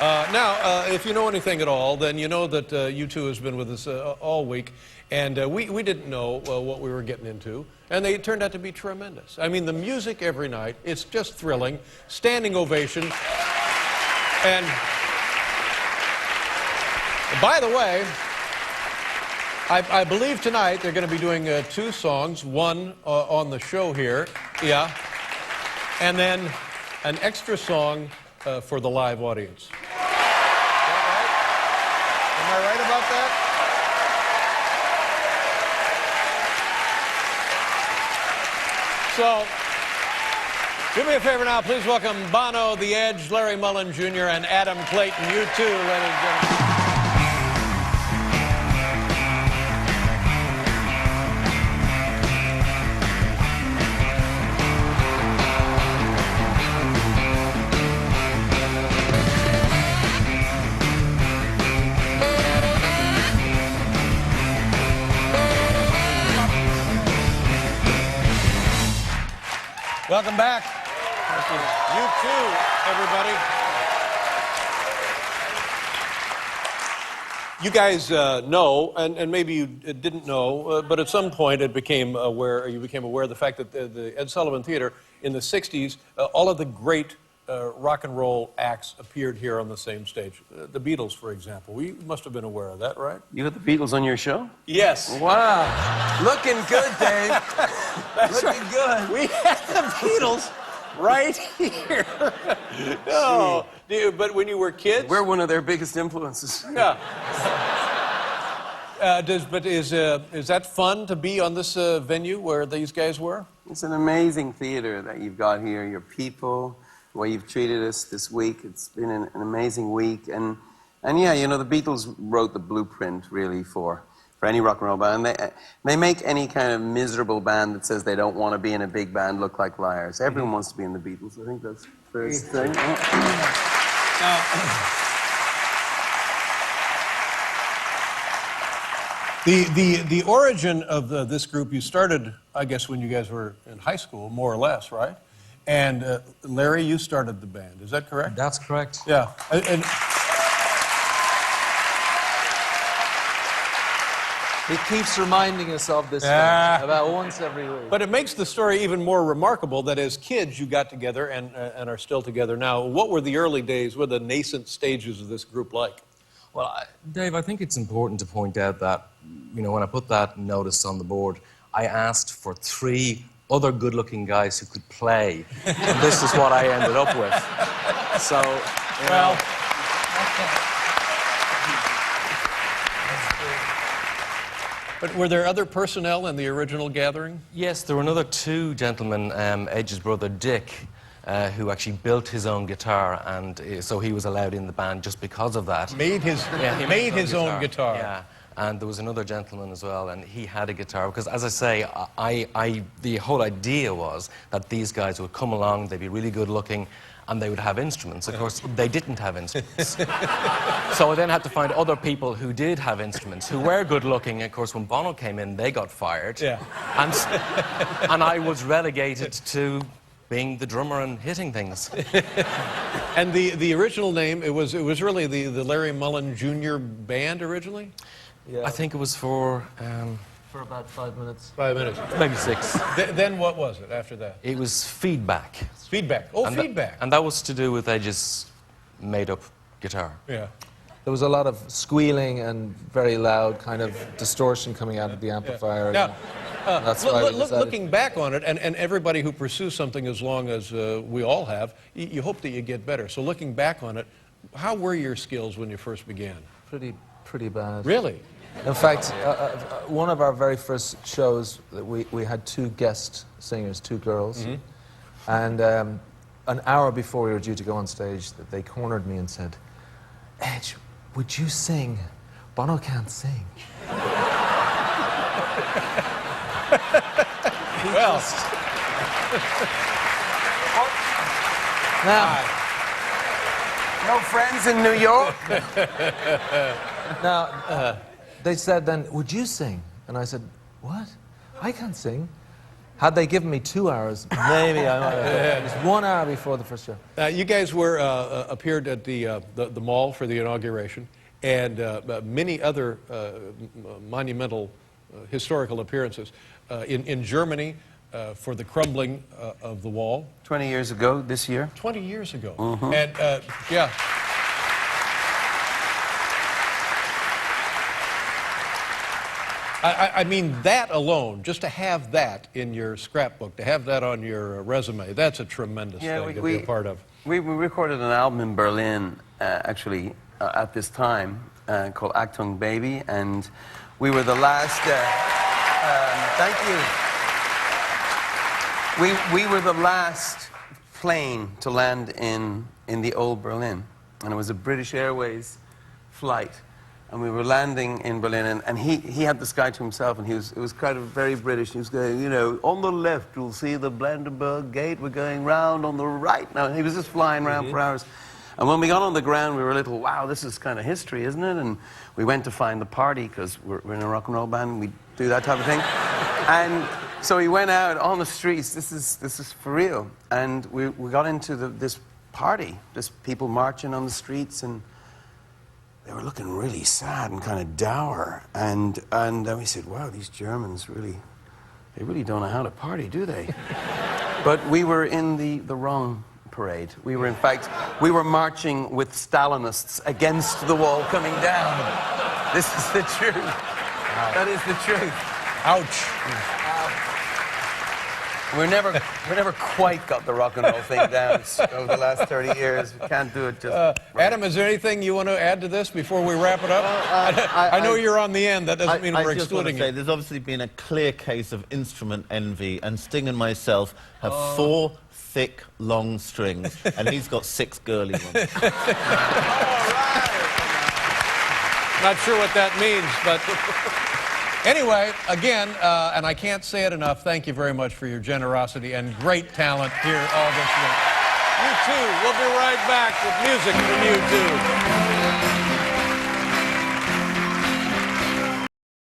If you know anything at all, then you know that U2 has been with us all week, and we didn't know what we were getting into, and they turned out to be tremendous. I mean, the music every night, it's just thrilling. Standing ovation. And by the way, I believe tonight they're going to be doing 2 songs, one on the show here, yeah, and then an extra song for the live audience. Am I right about that? So, do me a favor now. Please welcome Bono, The Edge, Larry Mullen Jr., and Adam Clayton. You too, ladies and gentlemen. Welcome back. You too, everybody. You guys know, and maybe you didn't know, but at some point you became aware of the fact that the Ed Sullivan Theater in the 60s, all of the great rock and roll acts appeared here on the same stage. The Beatles, for example. We must have been aware of that, right? You had the Beatles on your show? Yes. Wow. Looking good, Dave. That's Looking right. good. We had the Beatles right here. No, but when you were kids? We're one of their biggest influences. Yeah. Is that fun to be on this venue where these guys were? It's an amazing theater that you've got here. Your people, the way you've treated us this week. It's been an amazing week. And yeah, you know, the Beatles wrote the blueprint, really, for any rock and roll band. They make any kind of miserable band that says they don't want to be in a big band look like liars. Everyone wants to be in the Beatles. I think that's the first thing. The origin of this group, you started, I guess, when you guys were in high school, more or less, right? And Larry, you started the band. Is that correct? That's correct. Yeah. And He keeps reminding us of this thing about once every week. But it makes the story even more remarkable that as kids you got together and are still together now. What were the early days, what were the nascent stages of this group like? Well, Dave, I think it's important to point out that, you know, when I put that notice on the board, I asked for 3 other good-looking guys who could play, and this is what I ended up with. So, you know. But were there other personnel in the original gathering? Yes, there were another 2 gentlemen, Edge's brother Dick, who actually built his own guitar, and so he was allowed in the band just because of that. Made his own guitar. Yeah, and there was another gentleman as well, and he had a guitar, because as I say, the whole idea was that these guys would come along, they'd be really good looking, and they would have instruments. Of course, they didn't have instruments. So I then had to find other people who did have instruments, who were good looking. Of course, when Bono came in, they got fired. Yeah. And I was relegated to being the drummer and hitting things. And the original name, it was really the Larry Mullen Jr. band originally? Yeah. I think it was for about 5 minutes. 5 minutes. Maybe 6. Then what was it after that? It was Feedback. Feedback. Oh, and Feedback. And that was to do with Edge's made-up guitar. Yeah. There was a lot of squealing and very loud kind of distortion coming out of the amplifier. Now, that's why we decided. looking back on it, and everybody who pursues something as long as we all have, you hope that you get better. So looking back on it, how were your skills when you first began? Pretty bad. Really? In fact, one of our very first shows, we had 2 guest singers, 2 girls. Mm-hmm. And an hour before we were due to go on stage, they cornered me and said, "Edge, would you sing? Bono can't sing." Well. Now, No friends in New York? now they said then, "Would you sing?" And I said, "What? I can't sing." Had they given me 2 hours, maybe I might have. It was 1 hour before the first show. You guys were appeared at the mall for the inauguration, and many other monumental historical appearances in Germany for the crumbling of the wall. 20 years ago this year. 20 years ago. And yeah. I mean, that alone, just to have that in your scrapbook, to have that on your resume, that's a tremendous thing to be a part of. We recorded an album in Berlin, actually, at this time, called Achtung Baby, and we were the last... thank you. We were the last plane to land in the old Berlin, and it was a British Airways flight. And we were landing in Berlin, and he had the sky to himself, and it was kind of very British. He was going, you know, on the left, you'll see the Brandenburg Gate. We're going round on the right. Now, he was just flying around for hours. And when we got on the ground, we were a little, wow, this is kind of history, isn't it? And we went to find the party, because we're in a rock and roll band, and we do that type of thing. And so we went out on the streets. This is for real. And we got into this party, just people marching on the streets, and they were looking really sad and kind of dour. And we said, wow, these Germans they really don't know how to party, do they? But we were in the wrong parade. We were, in fact, we were marching with Stalinists against the wall coming down. This is the truth. Wow. That is the truth. Ouch. We never quite got the rock and roll thing down over the last 30 years. We can't do it just right. Adam, is there anything you want to add to this before we wrap it up? I know you're on the end. That doesn't mean we're excluding I just want to say, it. there's obviously been a clear case of instrument envy, and Sting and myself have 4 thick, long strings, and he's got 6 girly ones. All right. Not sure what that means, but... Anyway, again, and I can't say it enough, thank you very much for your generosity and great talent here all this week. You too. We'll be right back with music from you too.